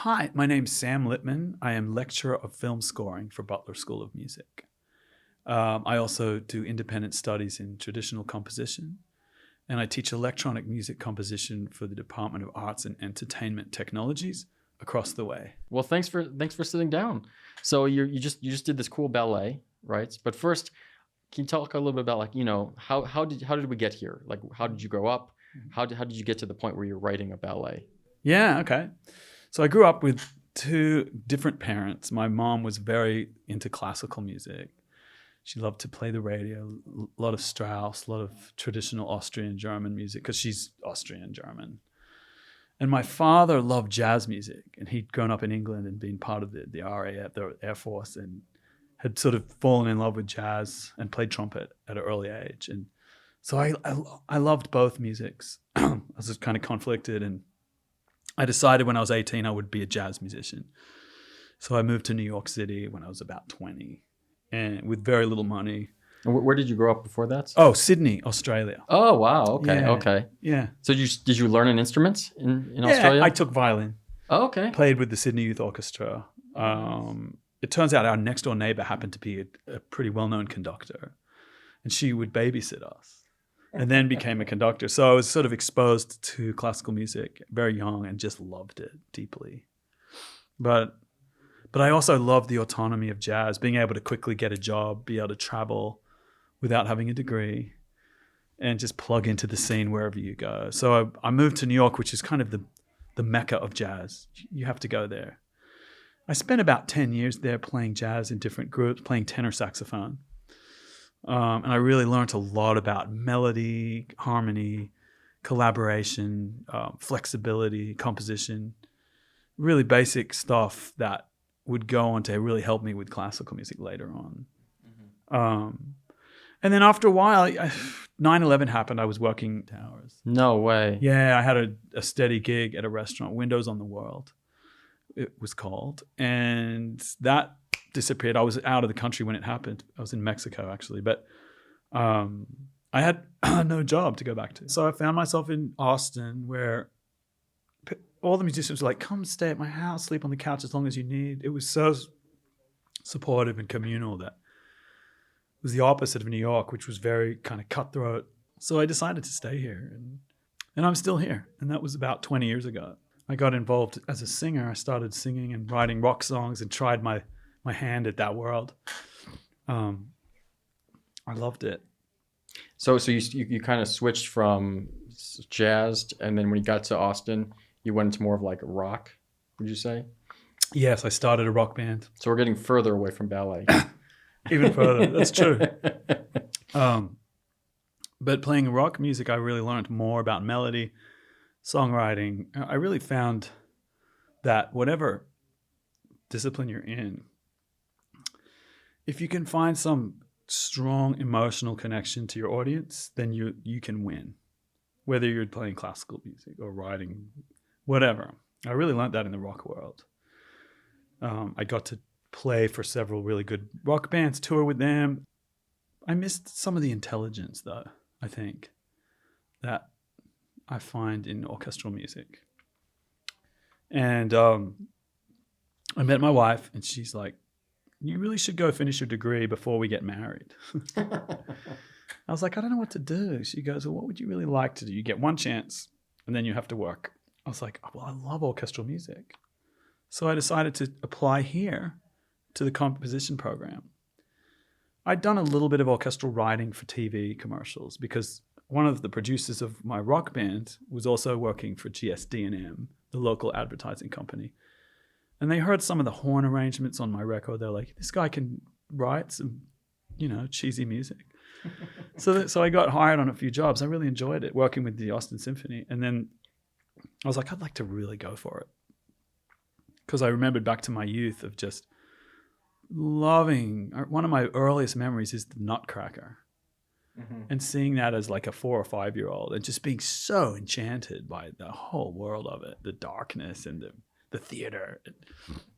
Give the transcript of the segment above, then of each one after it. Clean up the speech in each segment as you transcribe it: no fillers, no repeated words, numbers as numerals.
Hi, my name's Sam Lipman. I am lecturer of film scoring for Butler School of Music. I also do independent studies in traditional composition, and I teach electronic music composition for the Department of Arts and Entertainment Technologies across the way. Well, thanks for sitting down. So you just did this cool ballet, right? But first, can you talk a little bit about, like, how did we get here? Like, how did you grow up? How did you get to the point where you're writing a ballet? Yeah, okay. So I grew up with two different parents. My mom was very into classical music. She loved to play the radio, a lot of Strauss, a lot of traditional Austrian German music, because she's Austrian German. And my father loved jazz music, and he'd grown up in England and been part of the RAF, the Air Force, and had sort of fallen in love with jazz and played trumpet at an early age. And so I loved both musics. I was just kind of conflicted, and I decided when I was 18 I would be a jazz musician. So I moved to New York City when I was about 20, and with very little money. Where did you grow up before that? Oh, Sydney, Australia. Oh, wow. Okay, Yeah. okay. Yeah. So did you learn an instrument in Yeah, Australia? I took violin. Oh, okay. Played with the Sydney Youth Orchestra. It turns out our next door neighbor happened to be a pretty well-known conductor, and she would babysit us and then became a conductor. So I was sort of exposed to classical music very young and just loved it deeply. But I also loved the autonomy of jazz, being able to quickly get a job, be able to travel without having a degree, and just plug into the scene wherever you go. So I moved to New York, which is kind of the mecca of jazz. You have to go there. I spent about 10 years there playing jazz in different groups, playing tenor saxophone. And I really learned a lot about melody, harmony, collaboration, flexibility, composition, really basic stuff that would go on to really help me with classical music later on. Mm-hmm. And then after a while, 9/11 happened. I was working towers. No way. Yeah, I had a steady gig at a restaurant, Windows on the World, it was called. And that disappeared. I was out of the country when it happened. I was in Mexico, actually. But I had no job to go back to. So I found myself in Austin, where all the musicians were like, come stay at my house, sleep on the couch as long as you need. It was so supportive and communal that it was the opposite of New York, which was very kind of cutthroat. So I decided to stay here, and I'm still here. And that was about 20 years ago. I got involved as a singer. I started singing and writing rock songs and tried my hand at that world. I loved it. So you kind of switched from jazz, and then when you got to Austin, you went into more of like rock, would you say? Yes, I started a rock band. So we're getting further away from ballet. Even further, that's true. But playing rock music, I really learned more about melody, songwriting. I really found that whatever discipline you're in, if you can find some strong emotional connection to your audience, then you can win, whether you're playing classical music or writing, whatever. I really learned that in the rock world. I got to play for several really good rock bands, tour with them. I missed some of the intelligence, though, I think, that I find in orchestral music. And I met my wife, and she's like, you really should go finish your degree before we get married. I was like, I don't know what to do. She goes, well, what would you really like to do? You get one chance, and then you have to work. I was like, well, I love orchestral music. So I decided to apply here to the composition program. I'd done a little bit of orchestral writing for TV commercials because one of the producers of my rock band was also working for GSD&M, the local advertising company. And they heard some of the horn arrangements on my record. They're like, this guy can write some, cheesy music. So I got hired on a few jobs. I really enjoyed it, working with the Austin Symphony. And then I was like, I'd like to really go for it. Because I remembered back to my youth of just loving, one of my earliest memories is the Nutcracker. Mm-hmm. And seeing that as like a 4 or 5-year-old and just being so enchanted by the whole world of it, the darkness and the theater.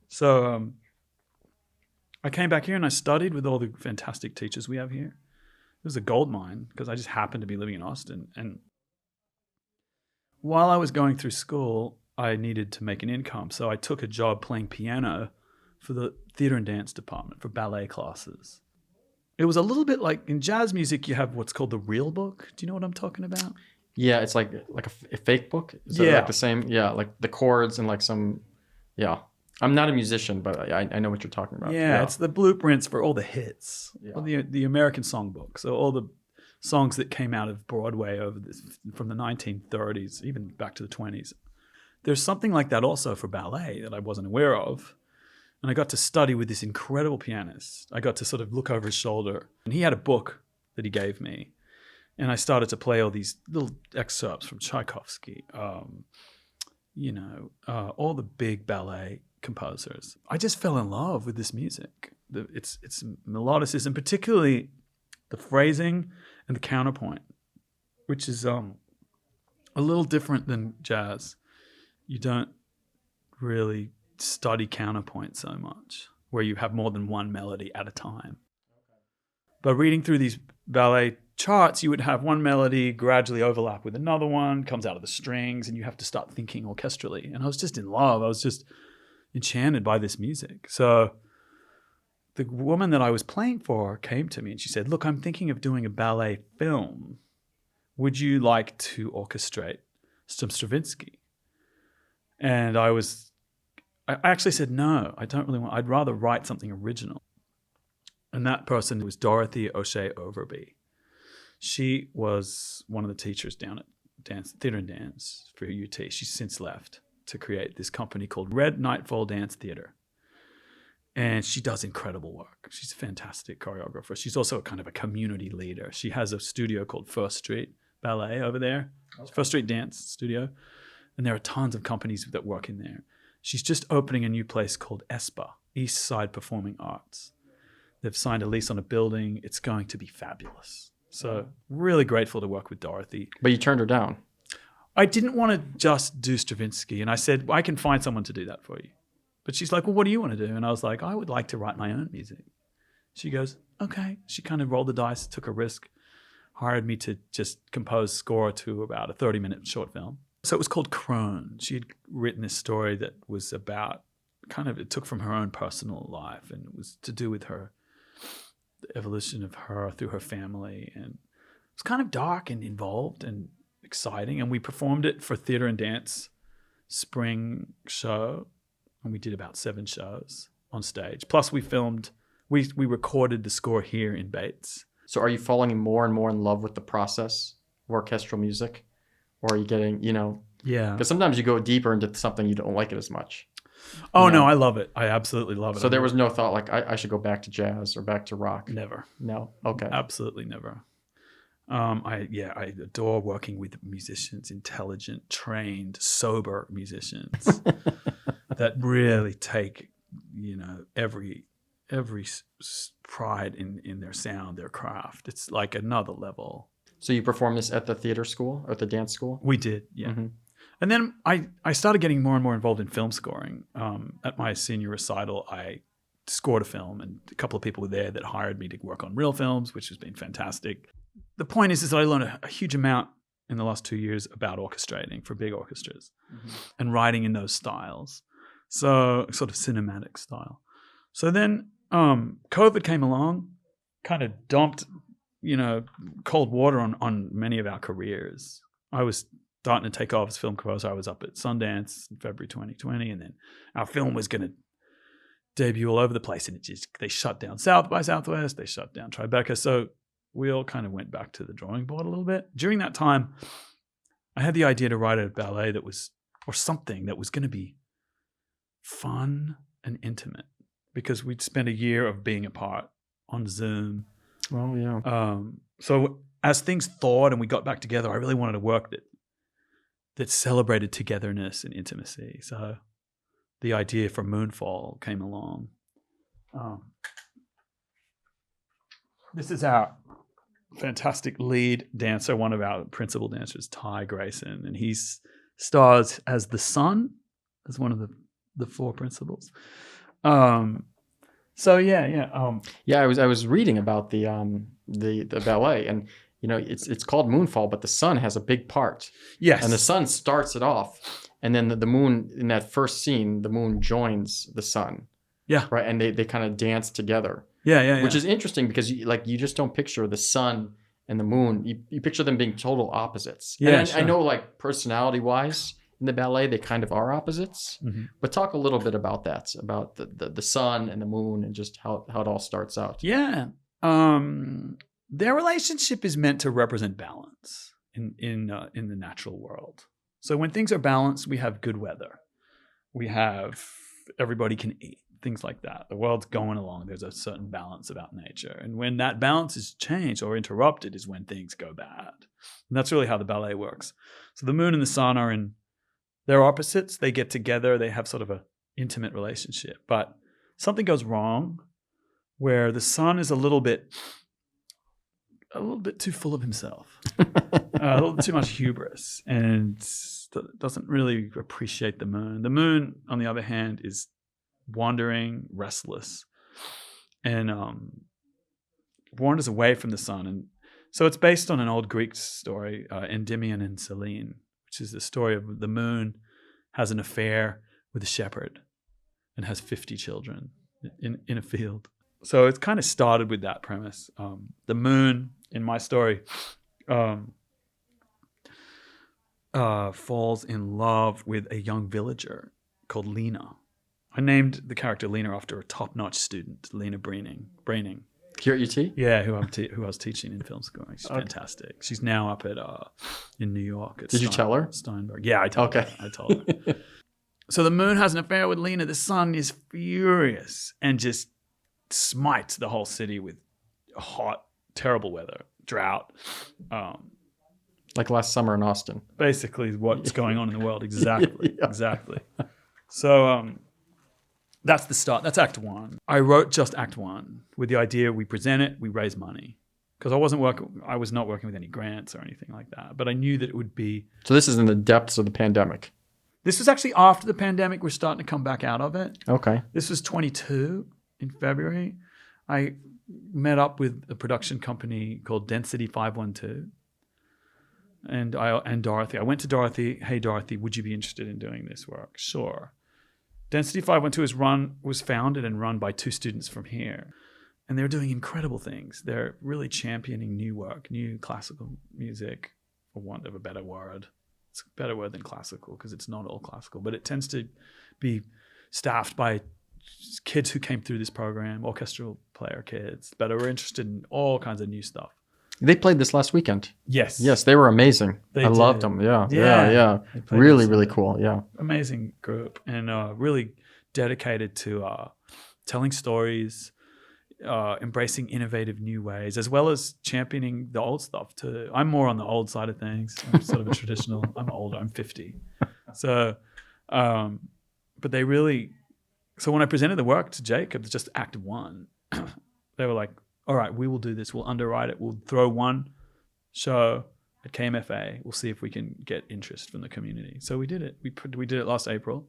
So I came back here and I studied with all the fantastic teachers we have here. It was a gold mine because I just happened to be living in Austin. And while I was going through school, I needed to make an income. So I took a job playing piano for the theater and dance department for ballet classes. It was a little bit like in jazz music, you have what's called the real book. Do you know what I'm talking about? Yeah, it's like a fake book. Is that like the same? Yeah, like the chords and like some. Yeah, I'm not a musician, but I know what you're talking about. Yeah, it's the blueprints for all the hits, all the American songbook. So all the songs that came out of Broadway from the 1930s, even back to the 20s. There's something like that also for ballet that I wasn't aware of. And I got to study with this incredible pianist. I got to sort of look over his shoulder. And he had a book that he gave me. And I started to play all these little excerpts from Tchaikovsky, all the big ballet composers. I just fell in love with this music. It's melodicism, particularly the phrasing and the counterpoint, which is a little different than jazz. You don't really study counterpoint so much, where you have more than one melody at a time. But reading through these ballet charts, you would have one melody gradually overlap with another one, comes out of the strings, and you have to start thinking orchestrally. And I was just in love. I was just enchanted by this music. So the woman that I was playing for came to me and she said, "Look, I'm thinking of doing a ballet film. Would you like to orchestrate some Stravinsky?" And I actually said, "No, I don't really want, I'd rather write something original." And that person was Dorothy O'Shea Overby. She was one of the teachers down at Theater and Dance for UT. She's since left to create this company called Red Nightfall Dance Theater. And she does incredible work. She's a fantastic choreographer. She's also a kind of a community leader. She has a studio called First Street Ballet over there, First Street Dance Studio. And there are tons of companies that work in there. She's just opening a new place called ESPA, East Side Performing Arts. They've signed a lease on a building. It's going to be fabulous. So really grateful to work with Dorothy. But you turned her down. I didn't want to just do Stravinsky. And I said, I can find someone to do that for you. But she's like, well, what do you want to do? And I was like, I would like to write my own music. She goes, okay. She kind of rolled the dice, took a risk, hired me to just compose score to about a 30-minute short film. So it was called Crone. She had written this story that was about it took from her own personal life, and it was to do with the evolution of her through her family. And it was kind of dark and involved and exciting. And we performed it for Theater and Dance spring show. And we did about 7 shows on stage. Plus we recorded the score here in Bates. So are you falling more and more in love with the process of orchestral music? Or are you getting, Yeah. Because sometimes you go deeper into something, you don't like it as much. Oh, no, I love it. I absolutely love it. So there was no thought like, I should go back to jazz or back to rock? Never. No? Okay. Absolutely never. I adore working with musicians, intelligent, trained, sober musicians that really take, every pride in their sound, their craft. It's like another level. So you performed this at the theater school or at the dance school? We did, yeah. Mm-hmm. And then I started getting more and more involved in film scoring. At my senior recital, I scored a film, and a couple of people were there that hired me to work on real films, which has been fantastic. The point is that I learned a huge amount in the last 2 years about orchestrating for big orchestras and writing in those styles. So sort of cinematic style. So then COVID came along, kind of dumped, cold water on many of our careers. I was starting to take off as film composer. I was up at Sundance in February 2020, and then our film was going to debut all over the place, and they shut down South by Southwest, they shut down Tribeca. So we all kind of went back to the drawing board a little bit. During that time, I had the idea to write a ballet or something that was going to be fun and intimate, because we'd spent a year of being apart on Zoom. Oh, yeah. So as things thawed and we got back together, I really wanted a work that celebrated togetherness and intimacy. So the idea for Moonfall came along. This is our fantastic lead dancer, one of our principal dancers, Ty Grayson, and he stars as the son, as one of the 4 principals. So yeah. I was reading about the ballet, and it's called Moonfall, but the sun has a big part. Yes, and the sun starts it off, and then the moon in that first scene, the moon joins the sun. Yeah. Right, and they kind of dance together. Yeah. Which is interesting because you just don't picture the sun and the moon. You picture them being total opposites. Yeah, and sure. I know, like, personality-wise, in the ballet, they kind of are opposites. Mm-hmm. But talk a little bit about that, about the sun and the moon and just how it all starts out. Yeah. Their relationship is meant to represent balance in the natural world. So when things are balanced, we have good weather. We have everybody can eat, things like that. The world's going along. There's a certain balance about nature. And when that balance is changed or interrupted is when things go bad. And that's really how the ballet works. So the moon and the sun they're opposites. They get together. They have sort of a intimate relationship. But something goes wrong where the sun is a little bit too full of himself, a little too much hubris, and doesn't really appreciate the moon. The moon, on the other hand, is wandering, restless, and wanders away from the sun. And so it's based on an old Greek story, Endymion and Selene, which is the story of the moon has an affair with a shepherd and has 50 children in a field. So it's kind of started with that premise. The moon, in my story, falls in love with a young villager called Lena. I named the character Lena after a top-notch student, Lena Braining. Here at UT? Yeah, who I was teaching in film school. She's fantastic. She's now up at in New York. Did you tell her? Steinberg. Yeah, I told her. I told her. So the moon has an affair with Lena. The sun is furious and just smites the whole city with hot, terrible weather, drought. Like last summer in Austin. Basically what's going on in the world. Exactly. Yeah. Exactly. So that's the start. That's Act 1. I wrote just Act 1 with the idea we present it, we raise money. Because I was not working with any grants or anything like that. But I knew that it would be... So this is in the depths of the pandemic. This was actually after the pandemic. We're starting to come back out of it. Okay. This was 22 in February. I met up with a production company called Density 512. And Dorothy. I went to Dorothy. Hey, Dorothy, would you be interested in doing this work? Sure. Density 512 was founded and run by 2 students from here. And they're doing incredible things. They're really championing new work, new classical music, for want of a better word. It's a better word than classical because it's not all classical, but it tends to be staffed by kids who came through this program, orchestral player kids, that are interested in all kinds of new stuff. They played this last weekend. Yes. Yes, they were amazing. I loved them. Yeah. Really, really cool. Yeah. Amazing group and really dedicated to telling stories, embracing innovative new ways, as well as championing the old stuff too. I'm more on the old side of things. I'm sort of a traditional, I'm older, I'm 50. So, but they really, so when I presented the work to Jacob, just Act 1, they were like, all right, we will do this. We'll underwrite it. We'll throw one show at KMFA. We'll see if we can get interest from the community. So we did it. We did it last April,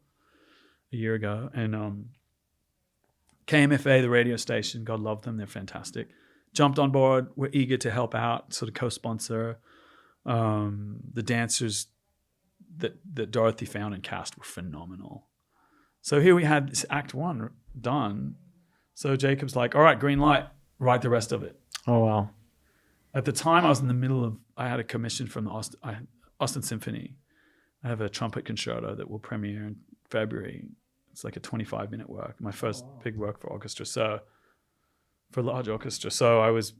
a year ago. And KMFA, the radio station, God love them. They're fantastic. Jumped on board. We're eager to help out, sort of co-sponsor. The dancers that Dorothy found and cast were phenomenal. So here we had this Act 1 done. So Jacob's like, all right, green light. Write the rest of it. Oh, wow. At the time, I was in the middle of, I had a commission from the Austin Symphony. I have a trumpet concerto that will premiere in February. It's like a 25-minute work, my first big work for orchestra. So, for large orchestra. So I was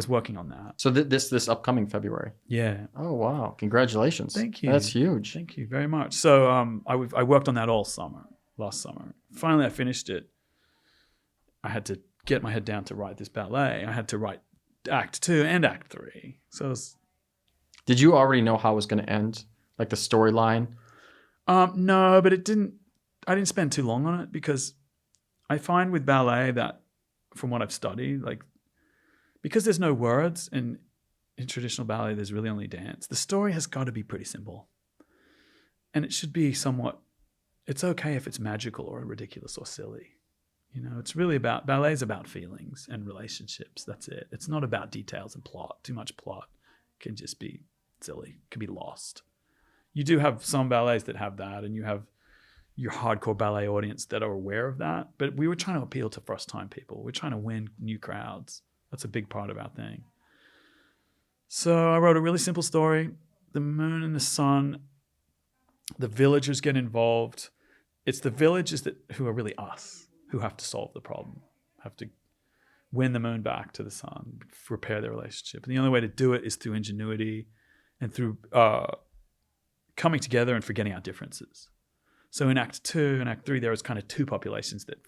working on that. So this upcoming February. Yeah. Oh, wow. Congratulations. Thank you. That's huge. Thank you very much. So I worked on that all summer, last summer. Finally, I finished it. I had to get my head down to write this ballet. I had to write Act 2 and Act 3. So did you already know how it was going to end? Like the storyline? No, but I didn't spend too long on it because I find with ballet that from what I've studied, like because there's no words and in traditional ballet, there's really only dance. The story has got to be pretty simple. And it should be it's okay if it's magical or ridiculous or silly. You know, it's really ballet is about feelings and relationships. That's it. It's not about details and plot. Too much plot can just be silly, can be lost. you do have some ballets that have that, and you have your hardcore ballet audience that are aware of that. But we were trying to appeal to first-time people. We're trying to win new crowds. That's a big part of our thing. So I wrote a really simple story. The moon and the sun. The villagers get involved. It's the villagers who are really us, who have to solve the problem, have to win the moon back to the sun, repair their relationship. And the only way to do it is through ingenuity and through coming together and forgetting our differences. So in Act 2 and Act 3, there was kind of two populations that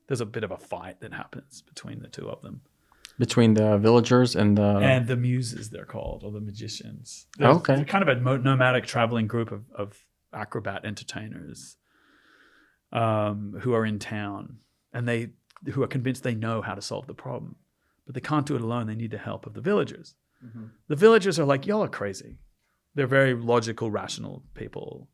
there's a bit of a fight that happens between the two of them. Between the villagers and the muses, they're called, or the magicians. They're kind of a nomadic traveling group of acrobat entertainers who are in town, and who are convinced they know how to solve the problem, but they can't do it alone. They need the help of the villagers. Mm-hmm. The villagers are like, y'all are crazy. They're very logical, rational people.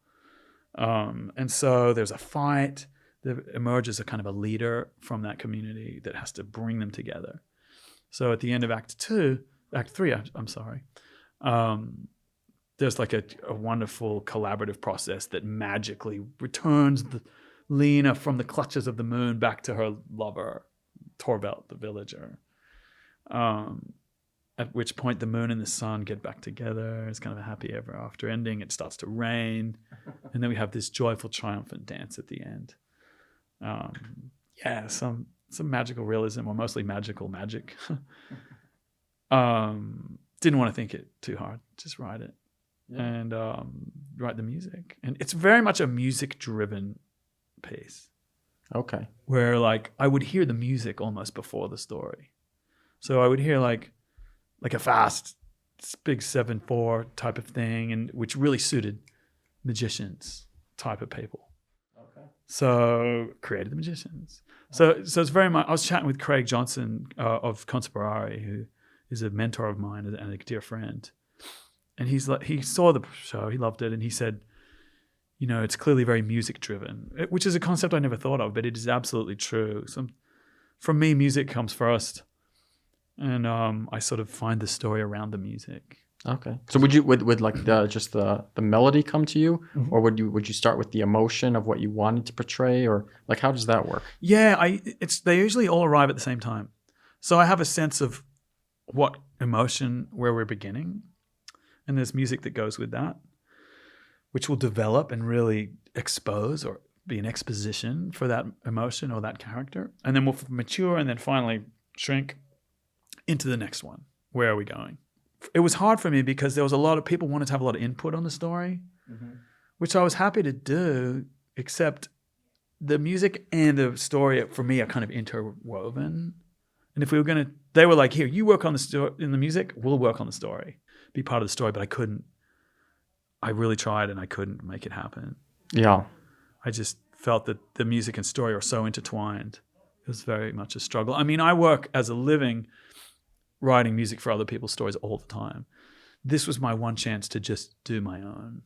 And so there's a fight. There emerges a kind of a leader from that community that has to bring them together. So at the end of Act 3, I'm sorry, there's like a wonderful collaborative process that magically returns Lena from the clutches of the moon back to her lover, Torvald, the villager. At which point the moon and the sun get back together. It's kind of a happy ever after ending. It starts to rain. And then we have this joyful, triumphant dance at the end. Some magical realism, or mostly magical magic. Didn't want to think it too hard. Just write it. Yeah. And write the music. And it's very much a music-driven piece. Okay. Where like I would hear the music almost before the story. So I would hear like a fast, big 7/4 type of thing, and which really suited magicians type of people. Okay. So created the magicians. So it's very much. I was chatting with Craig Johnson of Concerto, who is a mentor of mine and a dear friend, and he saw the show, he loved it, and he said, you know, it's clearly very music driven, which is a concept I never thought of, but it is absolutely true. For me, music comes first. And I sort of find the story around the music. Okay. So would like the melody come to you, mm-hmm. or would you start with the emotion of what you wanted to portray, or like how does that work? Yeah, they usually all arrive at the same time. So I have a sense of what emotion where we're beginning, and there's music that goes with that, which will develop and really expose or be an exposition for that emotion or that character, and then we'll mature and then finally shrink into the next one. Where are we going? It was hard for me because there was a lot of people wanted to have a lot of input on the story, mm-hmm. which I was happy to do, except the music and the story for me are kind of interwoven. And if we were they were like, here, you work on the story in the music, we'll work on the story, be part of the story. But I couldn't. I really tried and I couldn't make it happen. Yeah. I just felt that the music and story are so intertwined. It was very much a struggle. I mean, I work as a living writing music for other people's stories all the time. This was my one chance to just do my own.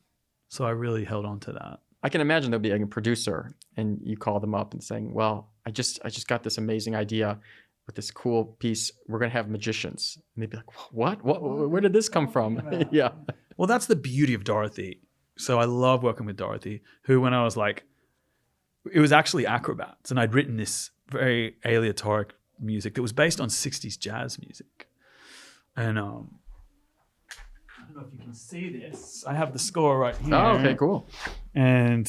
So I really held on to that. I can imagine there'll be a producer and you call them up and saying, well, I just got this amazing idea with this cool piece. We're going to have magicians. And they'd be like, what? Where did this come from? Yeah. Well, that's the beauty of Dorothy. So I love working with Dorothy, who when I was like, it was actually acrobats. And I'd written this very aleatoric music that was based on 60s jazz music. And I don't know if you can see this. I have the score right here. Oh, okay, cool. And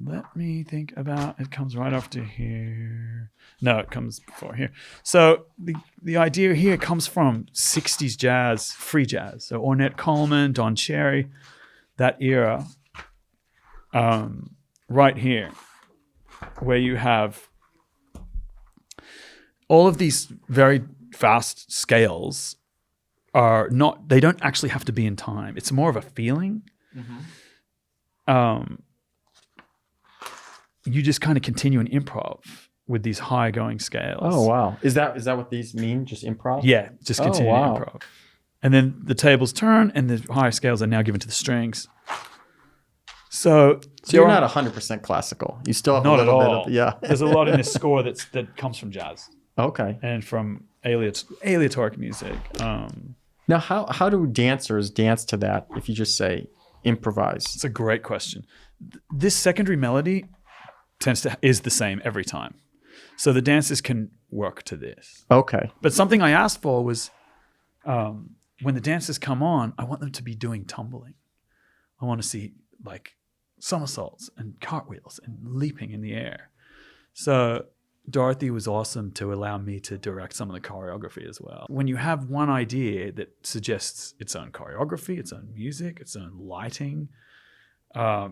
let me think about it. Comes right after here. No, it comes before here. So the idea here comes from 60s jazz, free jazz. So Ornette Coleman, Don Cherry, that era. Right here, where you have all of these very fast scales they don't actually have to be in time. It's more of a feeling. Mm-hmm. You just kind of continue an improv with these high going scales. Oh, wow. Is that what these mean? Just improv? Yeah, just continue improv. And then the tables turn and the high scales are now given to the strings. So you're not 100% classical. You still have not a little at all. Bit of, yeah. There's a lot in this score that comes from jazz. Okay. And from aleatoric music. Now, how do dancers dance to that if you just say improvise? It's a great question. This secondary melody is the same every time. So the dancers can work to this. Okay. But something I asked for was when the dancers come on, I want them to be doing tumbling. I want to see like somersaults and cartwheels and leaping in the air. So Dorothy was awesome to allow me to direct some of the choreography as well. When you have one idea that suggests its own choreography, its own music, its own lighting,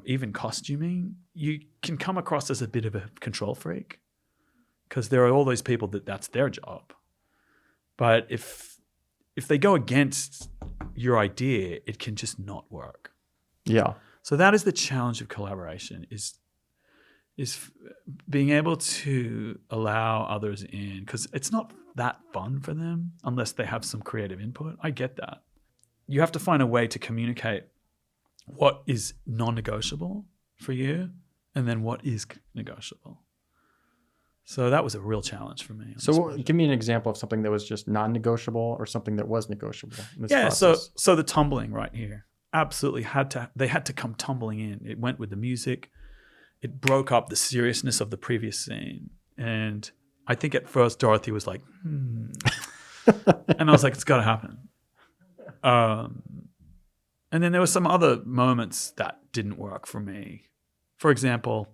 even costuming, you can come across as a bit of a control freak because there are all those people that's their job. But if they go against your idea, it can just not work. Yeah. So that is the challenge of collaboration is being able to allow others in, because it's not that fun for them unless they have some creative input. I get that. You have to find a way to communicate what is non-negotiable for you and then what is negotiable. So that was a real challenge for me. So give me an example of something that was just non-negotiable or something that was negotiable in this process. So the tumbling right here absolutely they had to come tumbling in. It went with the music. It broke up the seriousness of the previous scene. And I think at first Dorothy was like, And I was like, it's got to happen. And then there were some other moments that didn't work for me. For example,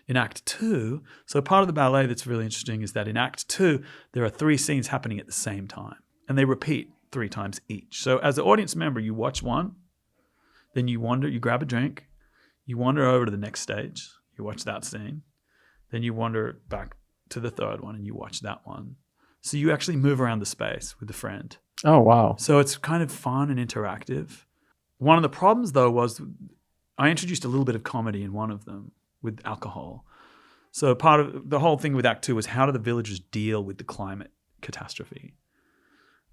in Act 2, so part of the ballet that's really interesting is that in Act 2, there are 3 scenes happening at the same time. And they repeat 3 times each. So as an audience member, you watch one, then you wander, you grab a drink, you wander over to the next stage, you watch that scene, then you wander back to the third one and you watch that one. So you actually move around the space with a friend. Oh, wow. So it's kind of fun and interactive. One of the problems, though, was I introduced a little bit of comedy in one of them with alcohol. So part of the whole thing with Act 2 was how do the villagers deal with the climate catastrophe?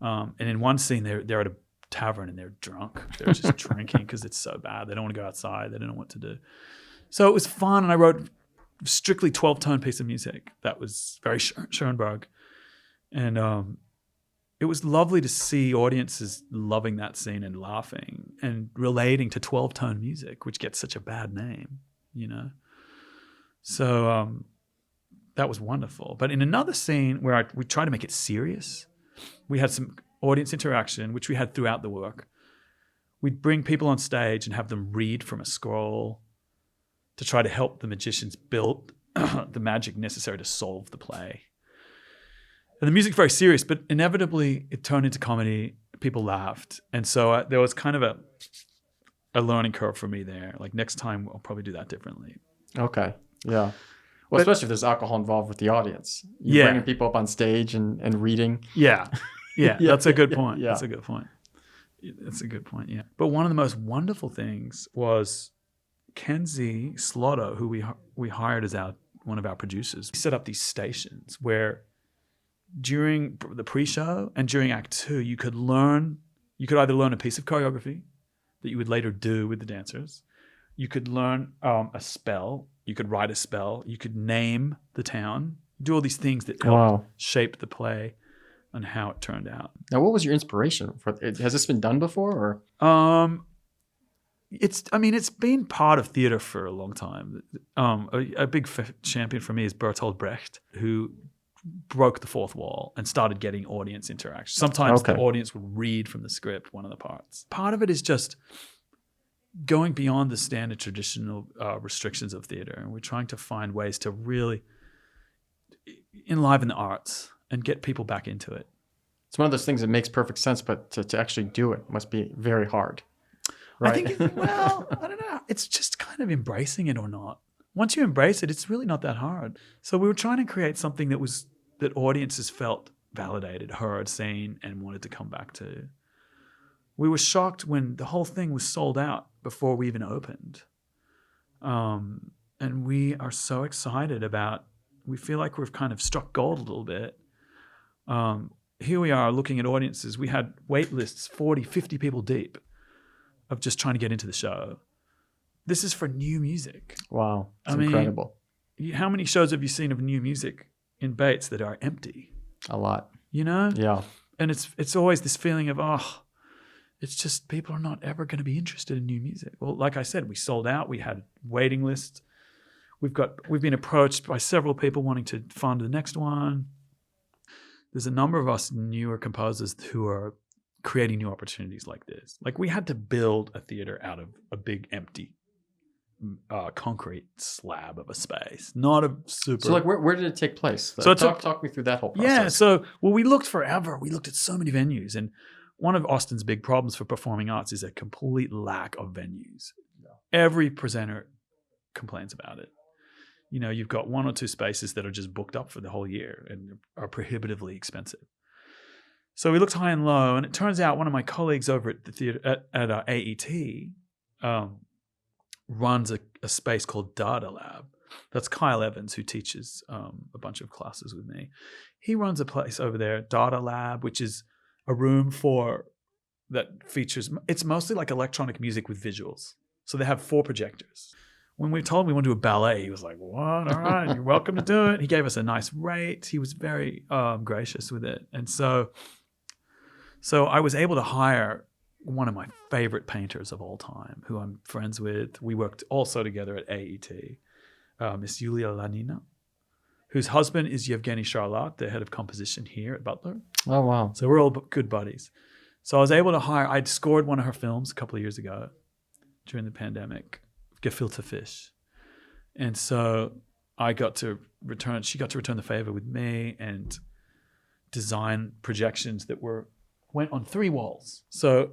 And in one scene, they're at a tavern and they're drunk. They're just drinking because it's so bad. They don't want to go outside. They don't know what to do. So it was fun, and I wrote strictly 12-tone piece of music that was very Schoenberg. And it was lovely to see audiences loving that scene and laughing and relating to 12-tone music, which gets such a bad name, you know? So that was wonderful. But in another scene where we tried to make it serious, we had some audience interaction, which we had throughout the work. We'd bring people on stage and have them read from a scroll to try to help the magicians build the magic necessary to solve the play. And the music's very serious, but inevitably it turned into comedy. People laughed. And so there was kind of a learning curve for me there. Like next time, I'll probably do that differently. Okay. Yeah. Well, especially if there's alcohol involved with the audience. You're bringing people up on stage and reading. Yeah. Yeah. That's a good point. Yeah. That's a good point. That's a good point, yeah. But one of the most wonderful things was Kenzie Slaughter, who we hired as one of our producers. We set up these stations where during the pre-show and during Act 2, you could either learn a piece of choreography that you would later do with the dancers. You could learn a spell. You could write a spell. You could name the town. Do all these things that help shape the play and how it turned out. Now, what was your inspiration for it? Has this been done before, or? It's been part of theater for a long time. A big champion for me is Bertolt Brecht, who broke the fourth wall and started getting audience interaction. Sometimes the audience would read from the script one of the parts. Part of it is just going beyond the standard traditional restrictions of theater, and we're trying to find ways to really enliven the arts and get people back into it. It's one of those things that makes perfect sense, but to actually do it must be very hard. Right? I think, I don't know. It's just kind of embracing it or not. Once you embrace it, it's really not that hard. So we were trying to create something that audiences felt validated, heard, seen, and wanted to come back to. We were shocked when the whole thing was sold out before we even opened. And we are so excited we feel like we've kind of struck gold a little bit. Here we are looking at audiences. We had wait lists, 40, 50 people deep, of just trying to get into the show. This is for new music. Wow, it's incredible. How many shows have you seen of new music in Bates that are empty? A lot. You know? Yeah. And it's always this feeling of, it's just people are not ever going to be interested in new music. Well, like I said, we sold out. We had waiting lists. We've been approached by several people wanting to fund the next one. There's a number of us newer composers who are creating new opportunities like this. Like we had to build a theater out of a big empty concrete slab of a space, not a super. So like where did it take place? So talk me through that whole process. Yeah. So we looked forever. We looked at so many venues, and one of Austin's big problems for performing arts is a complete lack of venues. Yeah. Every presenter complains about it. You know, you've got one or two spaces that are just booked up for the whole year and are prohibitively expensive. So we looked high and low, and it turns out one of my colleagues over at the theater at AET runs a space called Data Lab. That's Kyle Evans, who teaches a bunch of classes with me. He runs a place over there, Data Lab, which is a room that features, it's mostly like electronic music with visuals. So they have 4 projectors. When we told him we want to do a ballet, he was like, what? All right, you're welcome to do it. He gave us a nice rate. He was very gracious with it. And so I was able to hire one of my favorite painters of all time, who I'm friends with. We worked also together at AET, Miss Yulia Lanina, whose husband is Yevgeny Charlot, the head of composition here at Butler. Oh, wow. So we're all good buddies. So I was able to hire, I'd scored one of her films a couple of years ago during the pandemic, Gefilte Fish. And so she got to return the favor with me and design projections that went on 3 walls. So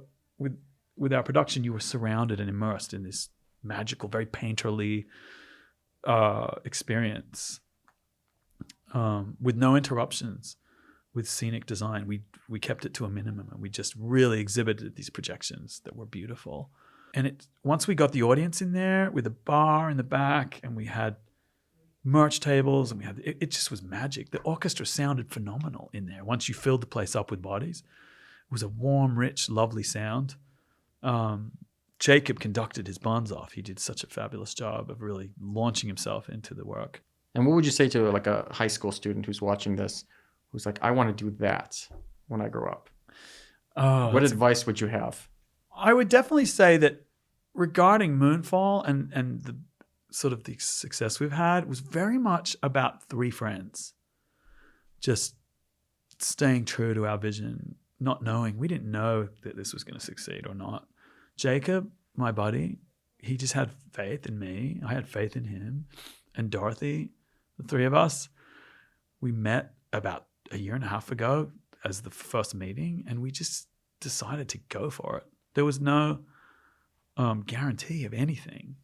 with our production, you were surrounded and immersed in this magical, very painterly experience with no interruptions, with scenic design. We kept it to a minimum, and we just really exhibited these projections that were beautiful. And once we got the audience in there with a bar in the back, and we had merch tables, and it just was magic. The orchestra sounded phenomenal in there. Once you filled the place up with bodies, it was a warm, rich, lovely sound. Jacob conducted his buns off. He did such a fabulous job of really launching himself into the work. And what would you say to like a high school student who's watching this, who's like, I want to do that when I grow up? What advice would you have? I would definitely say that regarding Moonfall and the sort of the success we've had was very much about 3 friends. Just staying true to our vision, not knowing. We didn't know that this was going to succeed or not. Jacob, my buddy, he just had faith in me. I had faith in him. And Dorothy, the 3 of us, we met about a year and a half ago as the first meeting, and we just decided to go for it. There was no guarantee of anything.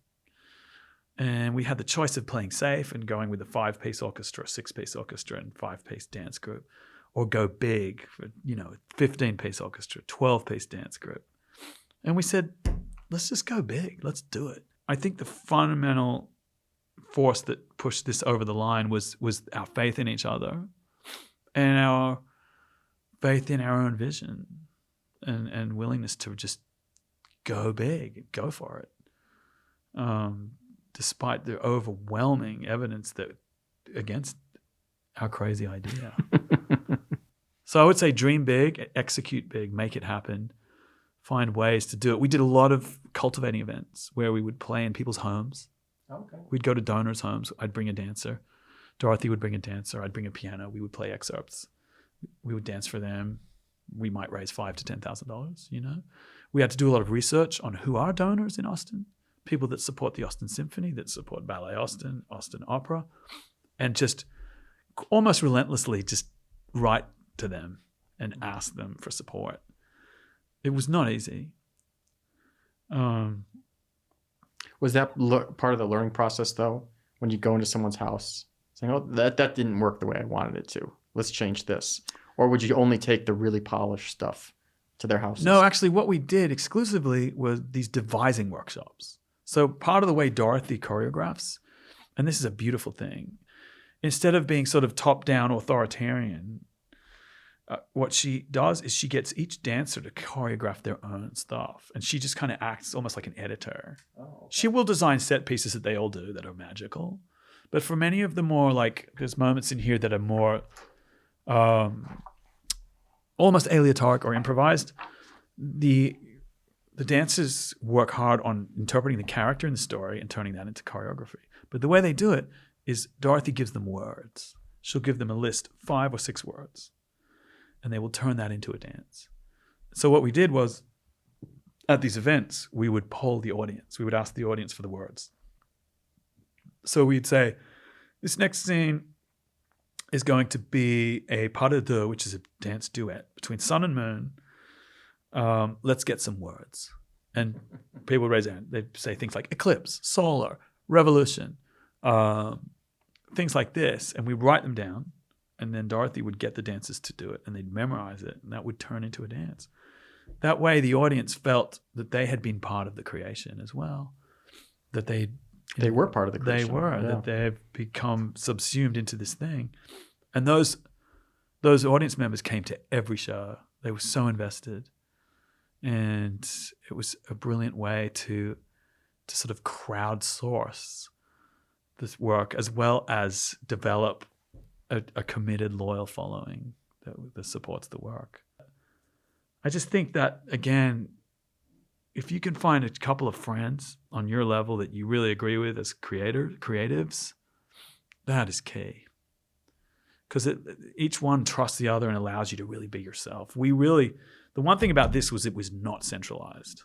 And we had the choice of playing safe and going with a 5-piece orchestra, 6-piece orchestra, and 5-piece dance group, or go big for, 15-piece orchestra, 12-piece dance group. And we said, let's just go big. Let's do it. I think the fundamental force that pushed this over the line was our faith in each other and our faith in our own vision and willingness to just go big, go for it. Despite the overwhelming evidence against our crazy idea. So I would say dream big, execute big, make it happen, find ways to do it. We did a lot of cultivating events where we would play in people's homes. Okay. We'd go to donors' homes. I'd bring a dancer. Dorothy would bring a dancer. I'd bring a piano. We would play excerpts. We would dance for them. We might raise $5,000 to $10,000, We had to do a lot of research on who are donors in Austin, people that support the Austin Symphony, that support Ballet Austin, Austin Opera, and just almost relentlessly just write to them and ask them for support. It was not easy. Was that part of the learning process, though, when you go into someone's house saying, oh, that didn't work the way I wanted it to. Let's change this. Or would you only take the really polished stuff to their houses? No, actually, what we did exclusively was these devising workshops. So part of the way Dorothy choreographs, and this is a beautiful thing, instead of being sort of top-down authoritarian, what she does is she gets each dancer to choreograph their own stuff. And she just kind of acts almost like an editor. Oh, okay. She will design set pieces that they all do that are magical. But for many of the more there's moments in here that are more almost aleatoric or improvised, the the dancers work hard on interpreting the character in the story and turning that into choreography. But the way they do it is Dorothy gives them words. She'll give them a list, 5 or 6 words, and they will turn that into a dance. So what we did was, at these events, we would poll the audience. We would ask the audience for the words. So we'd say, this next scene is going to be a pas de deux, which is a dance duet between sun and moon. Let's get some words. And people raise their hand. They say things like eclipse, solar, revolution, things like this. And we write them down. And then Dorothy would get the dancers to do it, and they'd memorize it, and that would turn into a dance. That way, the audience felt that they had been part of the creation as well, that they were part of the creation. They were, that they have become subsumed into this thing. And those audience members came to every show. They were so invested. And it was a brilliant way to sort of crowdsource this work, as well as develop a committed, loyal following that supports the work. I just think that, again, if you can find a couple of friends on your level that you really agree with as creatives, that is key. Because each one trusts the other and allows you to really be yourself. The one thing about this was it was not centralized.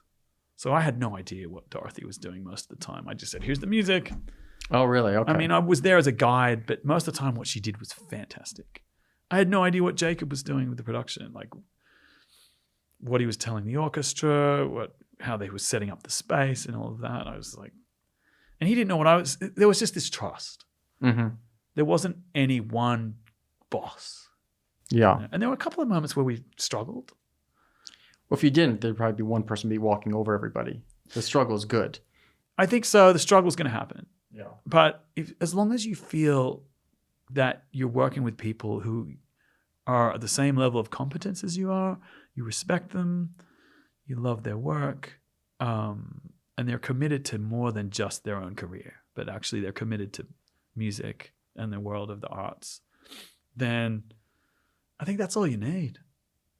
So I had no idea what Dorothy was doing most of the time. I just said, here's the music. Oh, really? Okay. I mean, I was there as a guide, but most of the time what she did was fantastic. I had no idea what Jacob was doing with the production, like what he was telling the orchestra, how they were setting up the space and all of that. I was like, and he didn't know what I was. There was just this trust. Mm-hmm. There wasn't any one boss. Yeah. And there were a couple of moments where we struggled. Well, if you didn't, there'd probably be one person be walking over everybody. The struggle is good. I think so. The struggle's going to happen. Yeah. But as long as you feel that you're working with people who are at the same level of competence as you are, you respect them, you love their work, and they're committed to more than just their own career, but actually they're committed to music and the world of the arts, then I think that's all you need.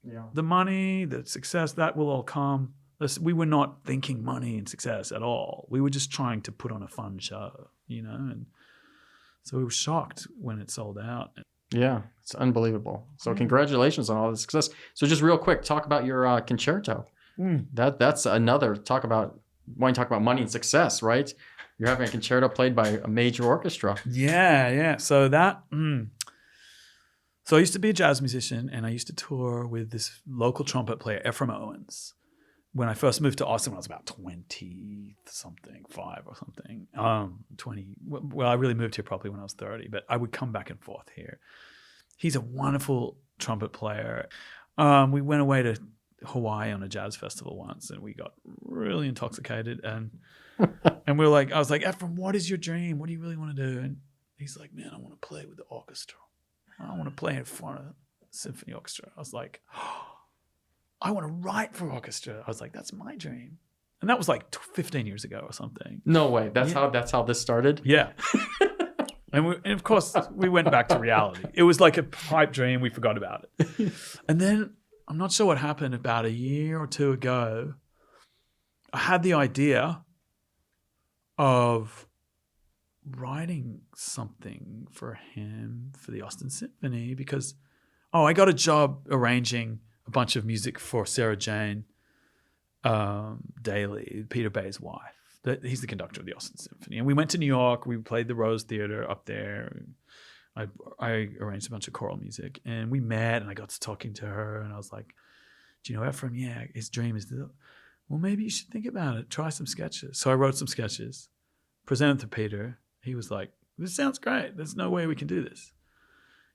Yeah. The money, the success, that will all come. We were not thinking money and success at all. We were just trying to put on a fun show, and so we were shocked when it sold out. Yeah, it's unbelievable. So congratulations on all the success. So just real quick, talk about your concerto. That's another when you talk about money and success, right? You're having a concerto played by a major orchestra. Yeah. So so I used to be a jazz musician, and I used to tour with this local trumpet player, Ephraim Owens. When I first moved to Austin, when I was about 5 or something, 20. Well, I really moved here probably when I was 30, but I would come back and forth here. He's a wonderful trumpet player. We went away to Hawaii on a jazz festival once, and we got really intoxicated. And and we were like, I was like, Ephraim, what is your dream? What do you really want to do? And he's like, man, I want to play with the orchestra. I want to play in front of the symphony orchestra. I was like, I want to write for orchestra. I was like, that's my dream. And that was like 15 years ago or something. No way. That's how this started? Yeah. and of course, we went back to reality. It was like a pipe dream. We forgot about it. And then I'm not sure what happened. About a year or two ago, I had the idea of writing something for him for the Austin Symphony because, I got a job arranging a bunch of music for Sarah Jane Daly, Peter Bay's wife. He's the conductor of the Austin Symphony. And we went to New York. We played the Rose Theater up there. I arranged a bunch of choral music. And we met, and I got to talking to her. And I was like, do you know Ephraim? Yeah, his dream is to, well, maybe you should think about it. Try some sketches. So I wrote some sketches, presented to Peter. He was like, this sounds great. There's no way we can do this.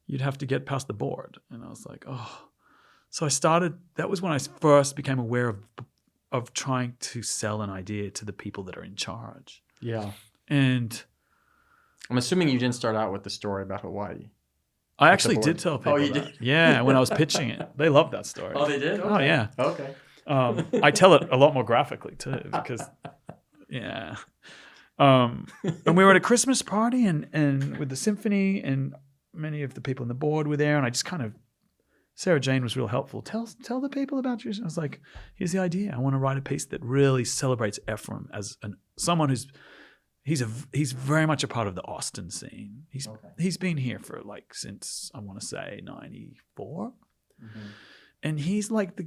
You'd have to get past the board. And I was like, oh. So that was when I first became aware of trying to sell an idea to the people that are in charge. Yeah. And I'm assuming you didn't start out with the story about Hawaii. I actually did tell people you that. did? Yeah, when I was pitching it. They loved that story. Oh, they did? Okay. Oh, yeah. Okay. I tell it a lot more graphically too because, yeah. And we were at a Christmas party and with the symphony, and many of the people on the board were there, and I just kind of Sarah Jane was real helpful. Tell the people about you. I was like, here's the idea. I want to write a piece that really celebrates Ephraim as someone who's he's very much a part of the Austin scene. He's been here for like since I want to say 94, and he's like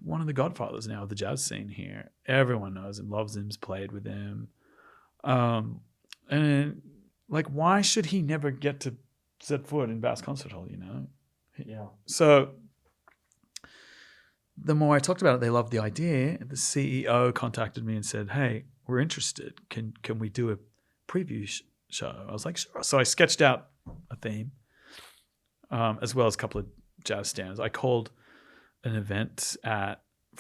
one of the godfathers now of the jazz scene here. Everyone knows him, loves him, has played with him, and like why should he never get to set foot in Bass Concert Hall? Yeah. So the more I talked about it, they loved the idea. The CEO contacted me and said, "Hey, we're interested. Can we do a preview show?" I was like, "Sure." So I sketched out a theme, as well as a couple of jazz standards. I called an event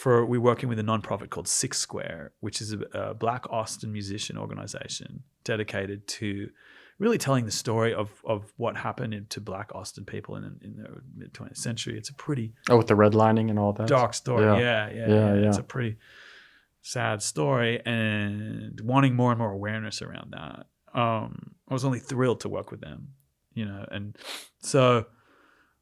we're working with a nonprofit called Six Square, which is a Black Austin musician organization dedicated to really telling the story of what happened to Black Austin people in the mid 20th century. It's a pretty with the redlining and all that dark story. Yeah. It's a pretty sad story, and wanting more and more awareness around that. I was only thrilled to work with them, and so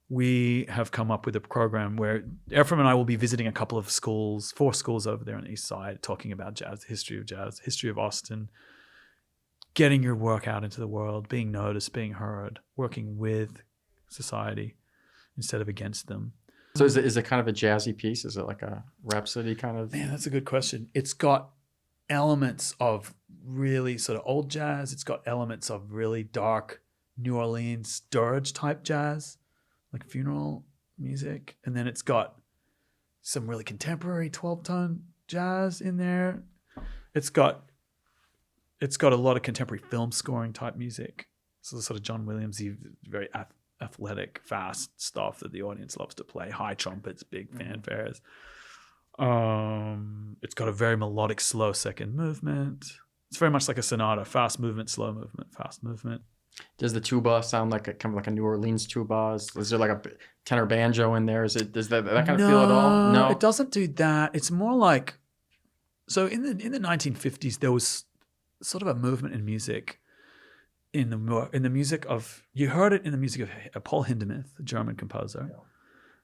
we have come up with a program where Ephraim and I will be visiting a couple of schools, 4 schools over there on the east side, talking about jazz, history of Austin, getting your work out into the world, being noticed, being heard, working with society instead of against them. So is it kind of a jazzy piece? Is it like a rhapsody kind of? Man, that's a good question. It's got elements of really sort of old jazz. It's got elements of really dark New Orleans dirge type jazz, like funeral music. And then it's got some really contemporary 12-tone jazz in there. It's got a lot of contemporary film scoring type music. So the sort of John Williams-y, very athletic, fast stuff that the audience loves to play. High trumpets, big fanfares. It's got a very melodic, slow second movement. It's very much like a sonata: fast movement, slow movement, fast movement. Does the tuba sound like kind of like a New Orleans tuba? Is there like a tenor banjo in there? Does that kind of feel at all? No, it doesn't do that. It's more like, so in the 1950s there was sort of a movement in music, in the music of, you heard it in the music of Paul Hindemith, a German composer,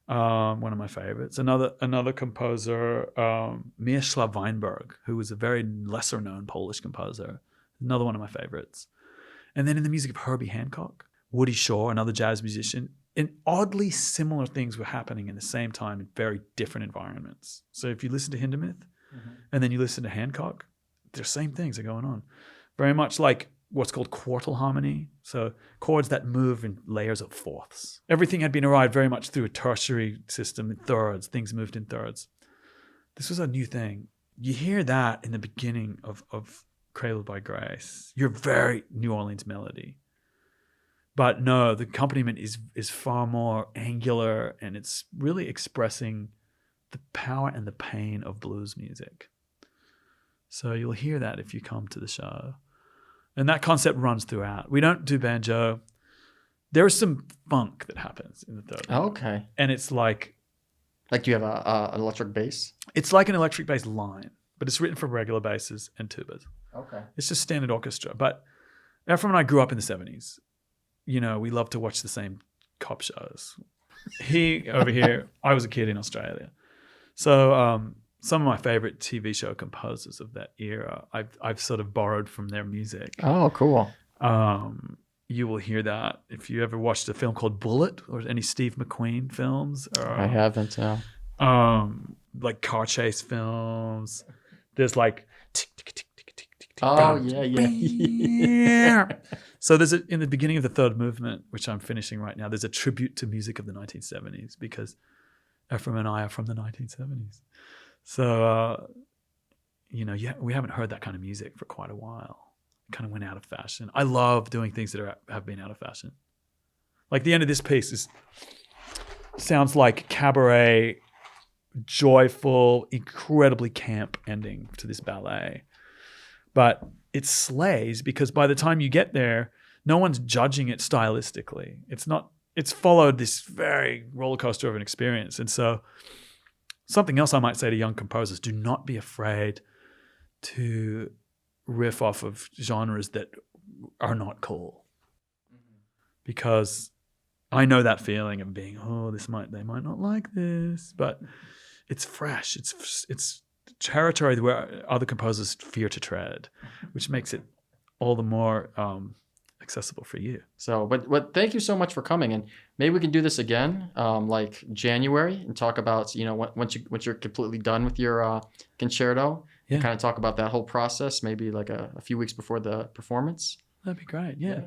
one of my favorites. Another composer, Mieczysław Weinberg, who was a very lesser known Polish composer, another one of my favorites. And then in the music of Herbie Hancock, Woody Shaw, another jazz musician, and oddly similar things were happening in the same time in very different environments. So if you listen to Hindemith and then you listen to Hancock, the same things are going on. Very much like what's called quartal harmony. So chords that move in layers of fourths. Everything had been arrived very much through a tertiary system in thirds. Things moved in thirds. This was a new thing. You hear that in the beginning of Cradled by Grace. You're very New Orleans melody. But no, the accompaniment is far more angular, and it's really expressing the power and the pain of blues music. So you'll hear that if you come to the show. And that concept runs throughout. We don't do banjo. There is some funk that happens in the third one. Okay. And it's like... Like, do you have an electric bass? It's like an electric bass line, but it's written for regular basses and tubas. Okay. It's just standard orchestra. But Ephraim and I grew up in the 70s. We love to watch the same cop shows. He, over here, I was a kid in Australia. So... some of my favorite TV show composers of that era, I've sort of borrowed from their music. Oh, cool. You will hear that if you ever watched a film called Bullet or any Steve McQueen films. I haven't, no. Like car chase films. There's like tick, tick, tick, tick, tick, tick, tick. Oh, yeah. So there's in the beginning of the third movement, which I'm finishing right now, there's a tribute to music of the 1970s because Ephraim and I are from the 1970s. So, we haven't heard that kind of music for quite a while. It kind of went out of fashion. I love doing things that have been out of fashion. Like the end of this piece sounds like cabaret, joyful, incredibly camp ending to this ballet. But it slays because by the time you get there, no one's judging it stylistically. It's followed this very roller coaster of an experience. And so... something else I might say to young composers, do not be afraid to riff off of genres that are not cool. Because I know that feeling of being, oh, they might not like this, but it's fresh. It's territory where other composers fear to tread, which makes it all the more accessible for you. So, but thank you so much for coming, and maybe we can do this again, like January, and talk about once you're completely done with your concerto, Yeah. kind of talk about that whole process, maybe like a few weeks before the performance. That'd be great. Yeah.